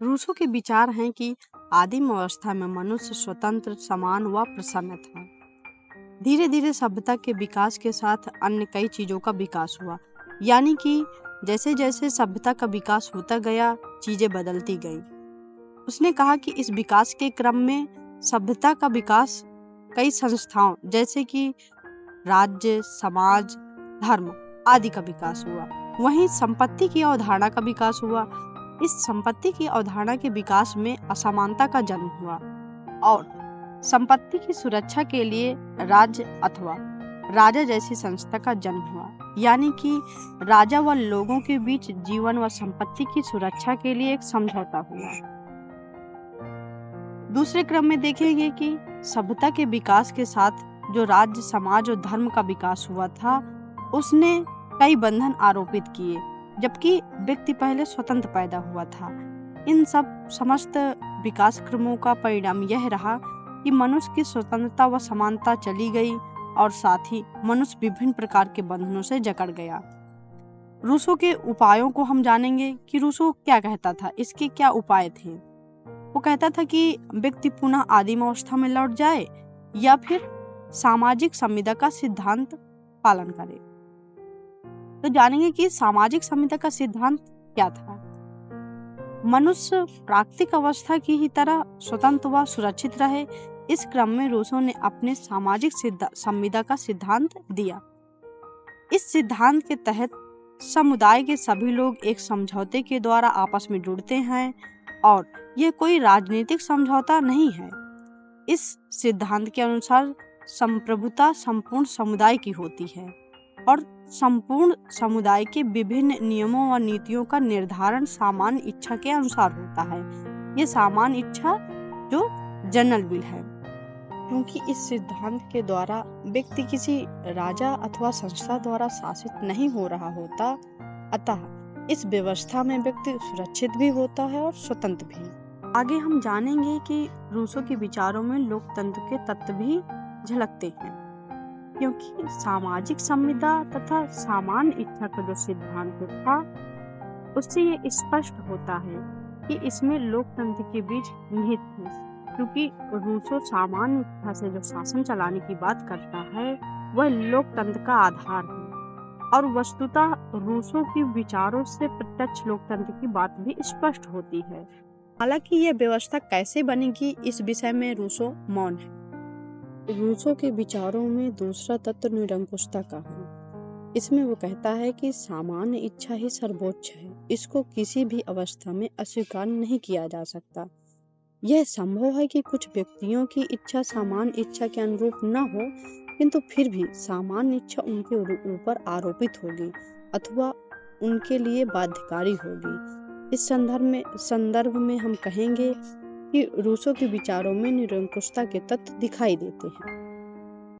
Rousseau के विचार हैं कि आदिम अवस्था में मनुष्य स्वतंत्र, समान व प्रसन्न था। धीरे धीरे सभ्यता के विकास के साथ अन्य कई चीजों का विकास हुआ, यानी कि जैसे जैसे सभ्यता का विकास होता गया, चीजें बदलती गई। उसने कहा कि इस विकास के क्रम में सभ्यता का विकास कई संस्थाओं जैसे कि राज्य, समाज, धर्म आदि का विकास हुआ। वहीं संपत्ति की अवधारणा का विकास हुआ। इस संपत्ति की अवधारणा के विकास में असमानता का जन्म हुआ और संपत्ति की सुरक्षा के लिए राज्य अथवा राजा जैसी संस्था का जन्म हुआ, यानी कि राजा व लोगों के बीच जीवन व संपत्ति की सुरक्षा के लिए एक समझौता हुआ। दूसरे क्रम में देखेंगे कि सभ्यता के विकास के साथ जो राज्य, समाज और धर्म का विकास हुआ था, उसने कई बंधन आरोपित किए, जबकि व्यक्ति पहले स्वतंत्र पैदा हुआ था। इन सब समस्त विकास क्रमों का परिणाम यह रहा कि मनुष्य की स्वतंत्रता व समानता चली गई और साथ ही मनुष्य विभिन्न प्रकार के बंधनों से जकड़ गया। रूसो के उपायों को हम जानेंगे कि रूसो क्या कहता था, इसके क्या उपाय थे। वो कहता था कि व्यक्ति पुनः आदिम अवस्था में लौट जाए या फिर सामाजिक संविदा का सिद्धांत पालन करे। तो जानेंगे कि सामाजिक संविदा का सिद्धांत क्या था। मनुष्य प्राकृतिक अवस्था की ही तरह स्वतंत्र व सुरक्षित रहे। इस क्रम में रूसो ने अपने सामाजिक संविदा का सिद्धांत दिया। इस सिद्धांत के तहत समुदाय के सभी लोग एक समझौते के द्वारा आपस में जुड़ते हैं और यह कोई राजनीतिक समझौता नहीं है। इस सिद्धांत के अनुसार संप्रभुता संपूर्ण समुदाय की होती है और संपूर्ण समुदाय के विभिन्न नियमों व नीतियों का निर्धारण सामान्य इच्छा के अनुसार होता है। ये सामान्य इच्छा जो जनरल विल है, क्योंकि इस सिद्धांत के द्वारा व्यक्ति किसी राजा अथवा संस्था द्वारा शासित नहीं हो रहा होता, अतः इस व्यवस्था में व्यक्ति सुरक्षित भी होता है और स्वतंत्र भी। आगे हम जानेंगे कि रूसो के विचारों में लोकतंत्र के तत्व भी झलकते हैं, क्योंकि सामाजिक संविदा तथा सामान्य इच्छा का जो सिद्धांत था, उससे ये स्पष्ट होता है कि इसमें लोकतंत्र के बीच निहित है। क्योंकि रूसो सामान्य इच्छा से जो शासन चलाने की बात करता है, वह लोकतंत्र का आधार है और वस्तुतः रूसो के विचारों से प्रत्यक्ष लोकतंत्र की बात भी स्पष्ट होती है। हालांकि यह व्यवस्था कैसे बनेगी, इस विषय में रूसो मौन है। रूसो के विचारों में दूसरा तत्व निरंकुशता का है। इसमें वो कहता है कि सामान्य इच्छा ही सर्वोच्च है, इसको किसी भी अवस्था में अस्वीकार नहीं किया जा सकता। यह संभव है कि कुछ व्यक्तियों की इच्छा सामान्य इच्छा के अनुरूप न हो, किंतु फिर भी सामान्य इच्छा उनके ऊपर आरोपित होगी अथवा उनके लिए बाध्यकारी होगी। इस संदर्भ में हम कहेंगे कि रूसो के विचारों में निरंकुशता के तत्व दिखाई देते हैं।